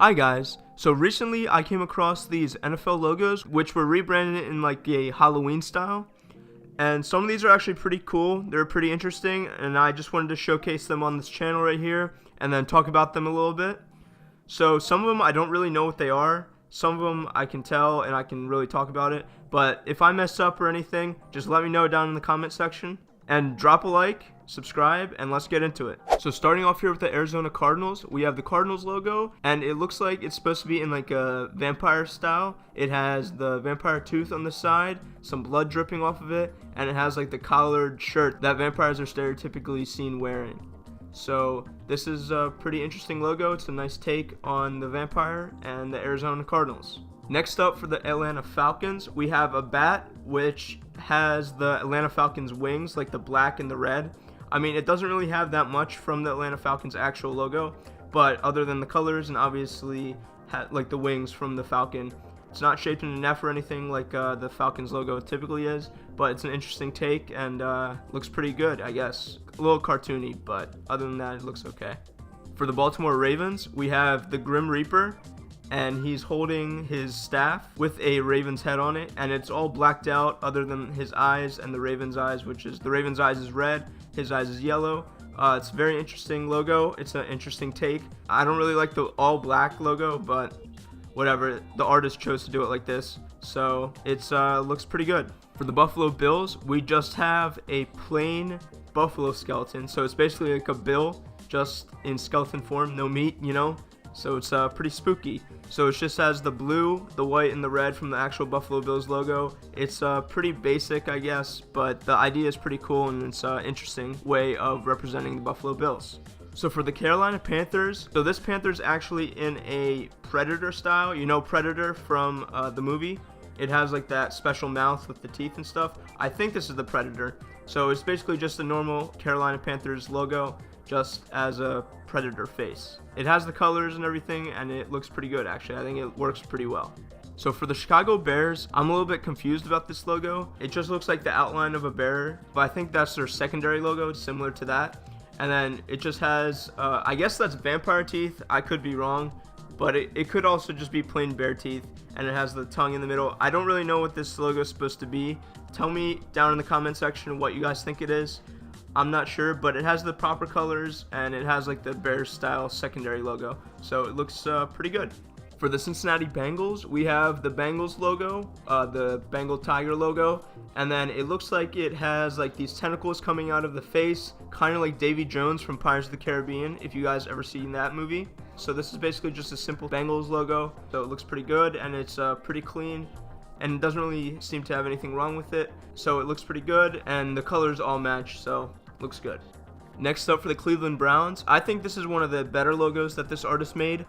Hi guys, so recently I came across these NFL logos which were rebranded in like a Halloween style, and some of these are actually pretty cool. They're pretty interesting, and I just wanted to showcase them on this channel right here and then talk about them a little bit. So some of them I don't really know what they are, some of them I can tell and I can really talk about it, but if I mess up or anything, just let me know down in the comment section. And drop a like, subscribe, and let's get into it. So starting off here with the Arizona Cardinals, we have the Cardinals logo, and it looks like it's supposed to be in like a vampire style. It has the vampire tooth on the side, some blood dripping off of it, and it has like the collared shirt that vampires are stereotypically seen wearing. So this is a pretty interesting logo. It's a nice take on the vampire and the Arizona Cardinals. Next up for the Atlanta Falcons, we have a bat which has the Atlanta Falcons wings, like the black and the red. I mean, it doesn't really have that much from the Atlanta Falcons actual logo, but other than the colors and obviously like the wings from the Falcon, it's not shaped in an F or anything like the Falcons logo typically is, but it's an interesting take and looks pretty good, I guess. A little cartoony, but other than that, it looks okay. For the Baltimore Ravens, we have the Grim Reaper, and he's holding his staff with a raven's head on it, and it's all blacked out other than his eyes and the raven's eyes, which is the raven's eyes is red, his eyes is yellow. It's a very interesting logo. It's an interesting take. I don't really like the all black logo, but whatever, the artist chose to do it like this, so it's looks pretty good. For the Buffalo Bills, we just have a plain buffalo skeleton, so it's basically like a bill just in skeleton form, no meat, you know, so it's pretty spooky. So it just has the blue, the white, and the red from the actual Buffalo Bills logo. It's pretty basic, I guess, but the idea is pretty cool, and it's an interesting way of representing the Buffalo Bills. So for the Carolina Panthers, so this Panther's actually in a Predator style. You know Predator from the movie? It has like that special mouth with the teeth and stuff. I think this is the Predator. So it's basically just a normal Carolina Panthers logo, just as a Predator face. It has the colors and everything, and it looks pretty good actually. I think it works pretty well. So for the Chicago Bears, I'm a little bit confused about this logo. It just looks like the outline of a bear, but I think that's their secondary logo. It's similar to that. And then it just has, I guess that's vampire teeth. I could be wrong, but it could also just be plain bear teeth, and it has the tongue in the middle. I don't really know what this logo is supposed to be. Tell me down in the comment section what you guys think it is. I'm not sure, but it has the proper colors, and it has like the bear style secondary logo, so it looks pretty good. For the Cincinnati Bengals, we have the Bengals logo, the Bengal tiger logo, and then it looks like it has like these tentacles coming out of the face, kind of like Davy Jones from Pirates of the Caribbean, if you guys ever seen that movie. So this is basically just a simple Bengals logo, so it looks pretty good, and it's pretty clean, and it doesn't really seem to have anything wrong with it, so it looks pretty good, and the colors all match, so looks good. Next up for the Cleveland Browns, I think this is one of the better logos that this artist made.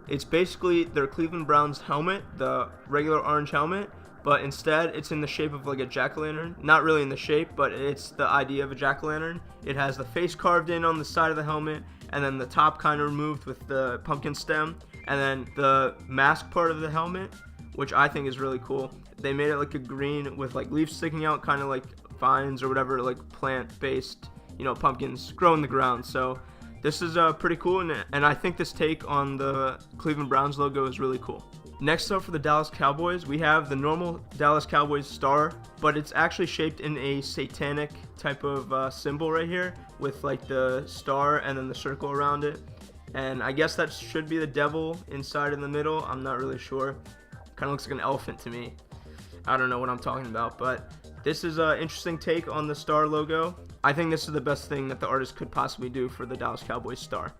It's basically their Cleveland Browns helmet, the regular orange helmet, but instead it's in the shape of like a jack-o'-lantern. Not really in the shape, but it's the idea of a jack-o'-lantern. It has the face carved in on the side of the helmet, and then the top kind of removed with the pumpkin stem, and then the mask part of the helmet, which I think is really cool. They made it like a green with like leaves sticking out, kind of like vines or whatever, like plant-based, you know, pumpkins grow in the ground. So this is pretty cool, and I think this take on the Cleveland Browns logo is really cool. Next up for the Dallas Cowboys, we have the normal Dallas Cowboys star, but it's actually shaped in a satanic type of symbol right here with like the star and then the circle around it. And I guess that should be the devil inside in the middle. I'm not really sure. Kind of looks like an elephant to me. I don't know what I'm talking about, but this is an interesting take on the star logo. I think this is the best thing that the artist could possibly do for the Dallas Cowboys star.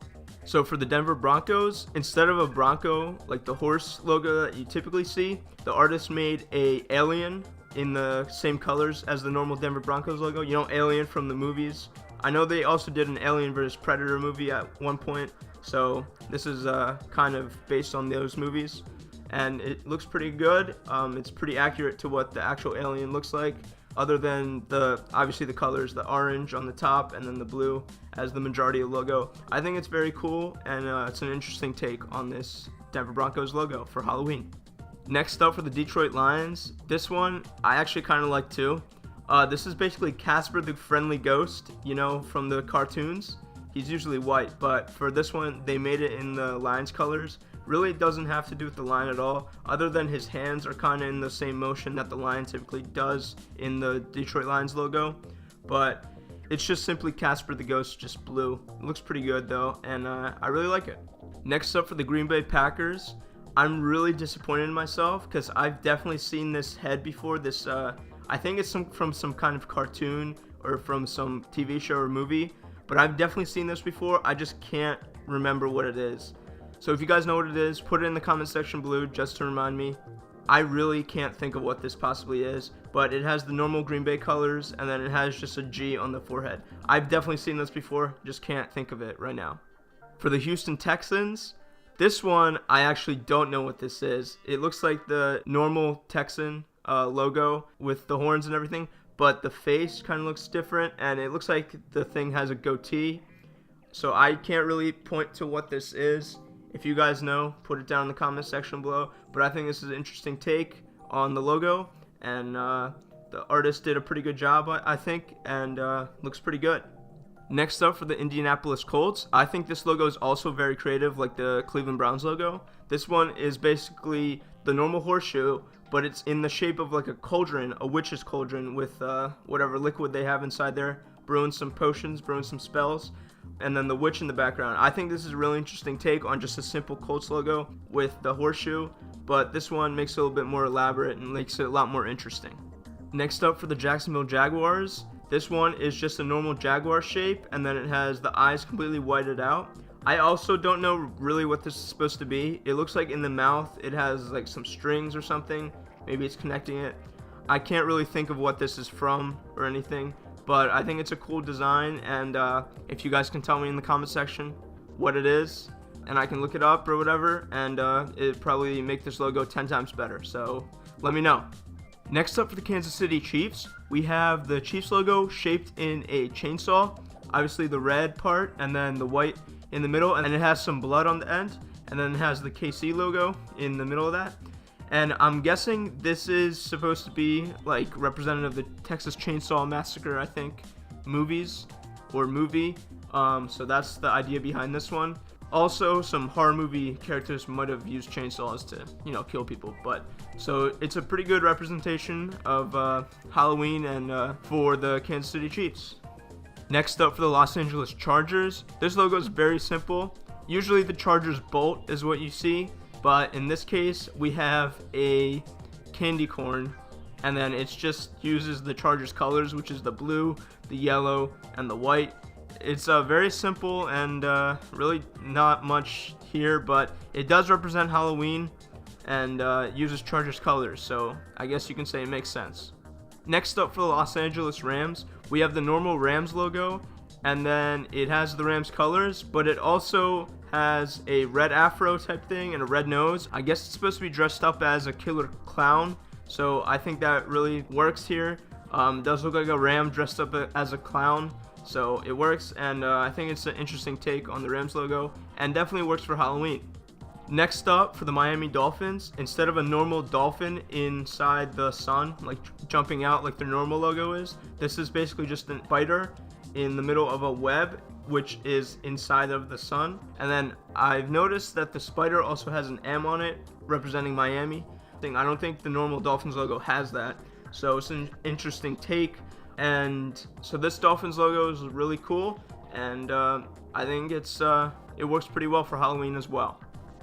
So for the Denver Broncos, instead of a Bronco, like the horse logo that you typically see, the artist made a alien in the same colors as the normal Denver Broncos logo. You know, Alien from the movies. I know they also did an Alien vs. Predator movie at one point, so this is kind of based on those movies. And it looks pretty good. It's pretty accurate to what the actual alien looks like, other than obviously the colors, the orange on the top and then the blue as the majority of the logo. I think it's very cool, and it's an interesting take on this Denver Broncos logo for Halloween. Next up for the Detroit Lions, this one I actually kind of like too. This is basically Casper the Friendly Ghost, you know, from the cartoons. He's usually white, but for this one they made it in the Lions colors, Really doesn't have to do with the line at all, other than his hands are kind of in the same motion that the lion typically does in the Detroit Lions logo. But it's just simply Casper the Ghost, just blue. It looks pretty good though, and I really like it. Next up for the Green Bay Packers, I'm really disappointed in myself because I've definitely seen this head before. This I think it's from some kind of cartoon or from some TV show or movie, but I've definitely seen this before. I just can't remember what it is. So if you guys know what it is, put it in the comment section below just to remind me. I really can't think of what this possibly is, but it has the normal Green Bay colors, and then it has just a G on the forehead. I've definitely seen this before, just can't think of it right now. For the Houston Texans, this one, I actually don't know what this is. It looks like the normal Texan logo with the horns and everything, but the face kind of looks different, and it looks like the thing has a goatee. So I can't really point to what this is. If you guys know, put it down in the comment section below. But I think this is an interesting take on the logo, and the artist did a pretty good job, I think, and looks pretty good. Next up for the Indianapolis Colts, I think this logo is also very creative, like the Cleveland Browns logo. This one is basically the normal horseshoe, but it's in the shape of like a cauldron, a witch's cauldron, with whatever liquid they have inside there, brewing some potions, brewing some spells, and then the witch in the background. I think this is a really interesting take on just a simple Colts logo with the horseshoe, but this one makes it a little bit more elaborate and makes it a lot more interesting. Next up for the Jacksonville Jaguars, this one is just a normal Jaguar shape, and then it has the eyes completely whited out. I also don't know really what this is supposed to be. It looks like in the mouth it has like some strings or something. Maybe it's connecting it. I can't really think of what this is from or anything, but I think it's a cool design, and if you guys can tell me in the comment section what it is, and I can look it up or whatever, and it'd probably make this logo 10 times better, so let me know. Next up for the Kansas City Chiefs, we have the Chiefs logo shaped in a chainsaw, obviously the red part and then the white in the middle, and it has some blood on the end, and then it has the KC logo in the middle of that. And I'm guessing this is supposed to be like representative of the Texas Chainsaw Massacre, I think, movies or movie. So that's the idea behind this one. Also, some horror movie characters might have used chainsaws to, kill people. But so it's a pretty good representation of Halloween and for the Kansas City Chiefs. Next up for the Los Angeles Chargers, this logo is very simple. Usually the Chargers bolt is what you see, but in this case we have a candy corn, and then it just uses the Chargers colors, which is the blue, the yellow, and the white. It's very simple and really not much here, but it does represent Halloween and uses Chargers colors, so I guess you can say it makes sense. Next up for the Los Angeles Rams, we have the normal Rams logo, and then it has the Rams colors, but it also has a red afro type thing and a red nose. I guess it's supposed to be dressed up as a killer clown, so I think that really works here. It does look like a ram dressed up as a clown, so it works, and I think it's an interesting take on the Rams logo, and definitely works for Halloween. Next up for the Miami Dolphins, instead of a normal dolphin inside the sun, like jumping out like their normal logo is, this is basically just a spider in the middle of a web, which is inside of the sun. And then I've noticed that the spider also has an M on it, representing Miami. I don't think the normal Dolphins logo has that, so it's an interesting take. And so this Dolphins logo is really cool, and I think it works pretty well for Halloween as well.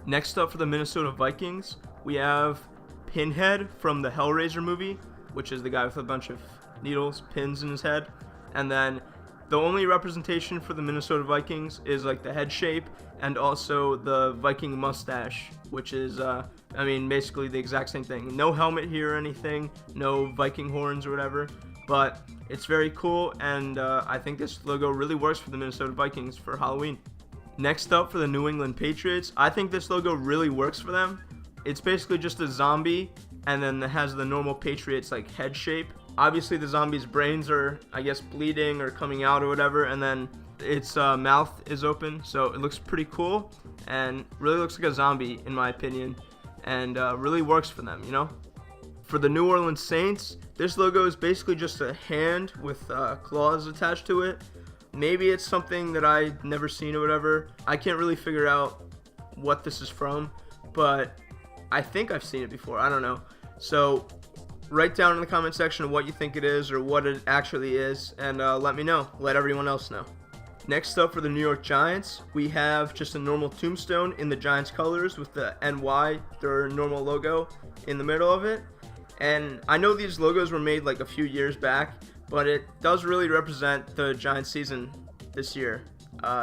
Next up for the Minnesota Vikings, we have Pinhead from the Hellraiser movie, which is the guy with a bunch of needles, pins in his head. And then the only representation for the Minnesota Vikings is like the head shape and also the Viking mustache, which is, basically the exact same thing. No helmet here or anything, no Viking horns or whatever, but it's very cool, and I think this logo really works for the Minnesota Vikings for Halloween. Next up for the New England Patriots, I think this logo really works for them. It's basically just a zombie, and then it has the normal Patriots like head shape. Obviously the zombie's brains are, I guess, bleeding or coming out or whatever, and then its mouth is open, so it looks pretty cool and really looks like a zombie in my opinion, and really works for them, For the New Orleans Saints, this logo is basically just a hand with claws attached to it. Maybe it's something that I've never seen or whatever. I can't really figure out what this is from, but I think I've seen it before. I don't know. So write down in the comment section what you think it is or what it actually is, and let me know. Let everyone else know. Next up for the New York Giants, we have just a normal tombstone in the Giants colors with the NY, their normal logo, in the middle of it. And I know these logos were made like a few years back, but it does really represent the Giants season this year.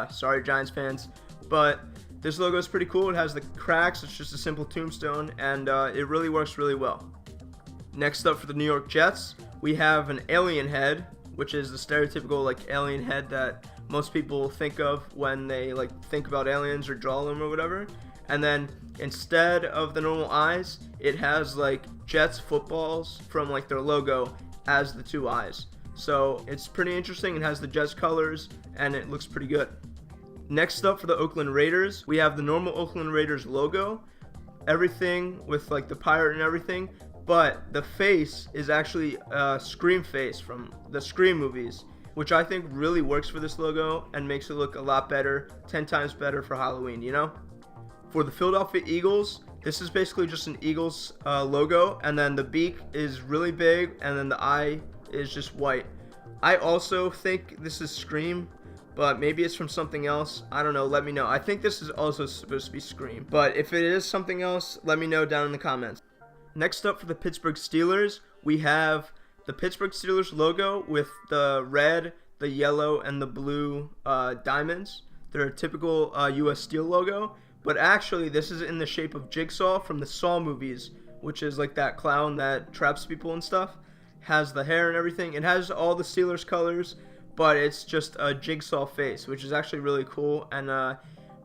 Sorry, Giants fans, but this logo is pretty cool. It has the cracks. It's just a simple tombstone, and it really works really well. Next up for the New York Jets, we have an alien head, which is the stereotypical like alien head that most people think of when they like think about aliens or draw them or whatever. And then instead of the normal eyes, it has like Jets footballs from like their logo as the two eyes. So it's pretty interesting. It has the Jets colors and it looks pretty good. Next up for the Oakland Raiders, we have the normal Oakland Raiders logo, everything with like the pirate and everything, but the face is actually a Scream face from the Scream movies, which I think really works for this logo and makes it look a lot better, 10 times better for Halloween, you know? For the Philadelphia Eagles, this is basically just an Eagles logo, and then the beak is really big, and then the eye is just white. I also think this is Scream, but maybe it's from something else. I don't know, let me know. I think this is also supposed to be Scream, but if it is something else, let me know down in the comments. Next up for the Pittsburgh Steelers, we have the Pittsburgh Steelers logo with the red, the yellow, and the blue diamonds. They're a typical US Steel logo, but actually this is in the shape of Jigsaw from the Saw movies, which is like that clown that traps people and stuff. Has the hair and everything. It has all the Steelers colors, but it's just a Jigsaw face, which is actually really cool and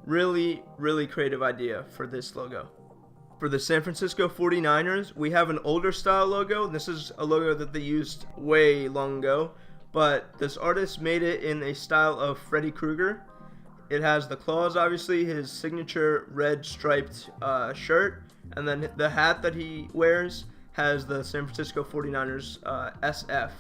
really, really creative idea for this logo. For the San Francisco 49ers, we have an older style logo. This is a logo that they used way long ago, but this artist made it in a style of Freddy Krueger. It has the claws, obviously, his signature red striped shirt, and then the hat that he wears has the San Francisco 49ers SF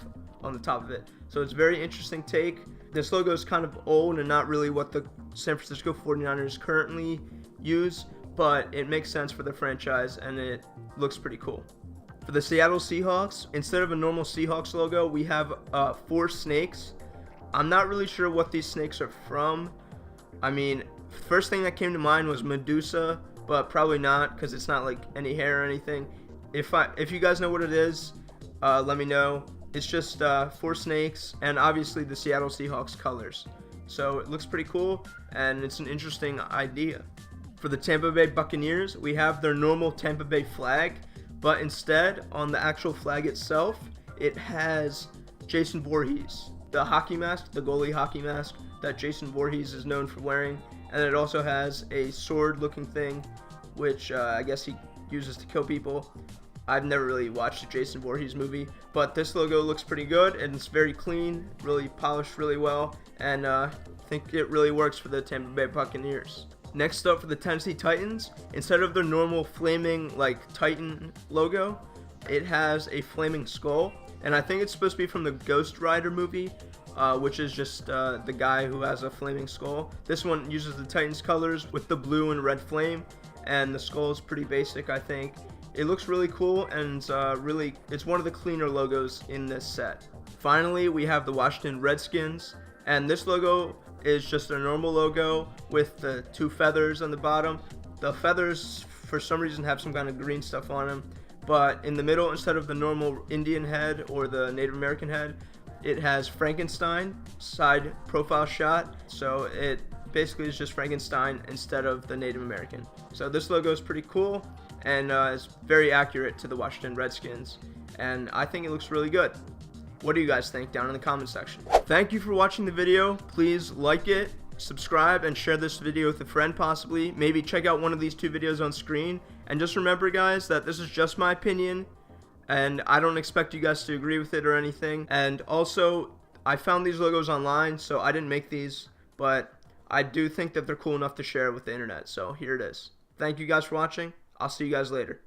on the top of it. So it's a very interesting take. This logo is kind of old and not really what the San Francisco 49ers currently use, but it makes sense for the franchise and it looks pretty cool. For the Seattle Seahawks, instead of a normal Seahawks logo, we have 4 snakes. I'm not really sure what these snakes are from. I mean, first thing that came to mind was Medusa, but probably not because it's not like any hair or anything. If you guys know what it is, let me know. It's just 4 snakes and obviously the Seattle Seahawks colors. So it looks pretty cool and it's an interesting idea. For the Tampa Bay Buccaneers, we have their normal Tampa Bay flag, but instead, on the actual flag itself, it has Jason Voorhees, the hockey mask, the goalie hockey mask that Jason Voorhees is known for wearing, and it also has a sword-looking thing, which I guess he uses to kill people. I've never really watched a Jason Voorhees movie, but this logo looks pretty good, and it's very clean, really polished really well, and I think it really works for the Tampa Bay Buccaneers. Next up for the Tennessee Titans, instead of their normal flaming like Titan logo, it has a flaming skull, and I think it's supposed to be from the Ghost Rider movie, which is just the guy who has a flaming skull. This one uses the Titans colors with the blue and red flame, and the skull is pretty basic, I think. It looks really cool, and it's one of the cleaner logos in this set. Finally, we have the Washington Redskins, and this logo is just a normal logo with the 2 feathers on the bottom. The feathers for some reason have some kind of green stuff on them, but in the middle, instead of the normal Indian head or the Native American head, it has Frankenstein side profile shot. So it basically is just Frankenstein instead of the Native American. So this logo is pretty cool and is very accurate to the Washington Redskins, and I think it looks really good. What do you guys think down in the comment section? Thank you for watching the video. Please like it, subscribe, and share this video with a friend possibly. Maybe check out one of these 2 videos on screen. And just remember guys that this is just my opinion and I don't expect you guys to agree with it or anything. And also, I found these logos online, so I didn't make these, but I do think that they're cool enough to share with the internet. So here it is. Thank you guys for watching. I'll see you guys later.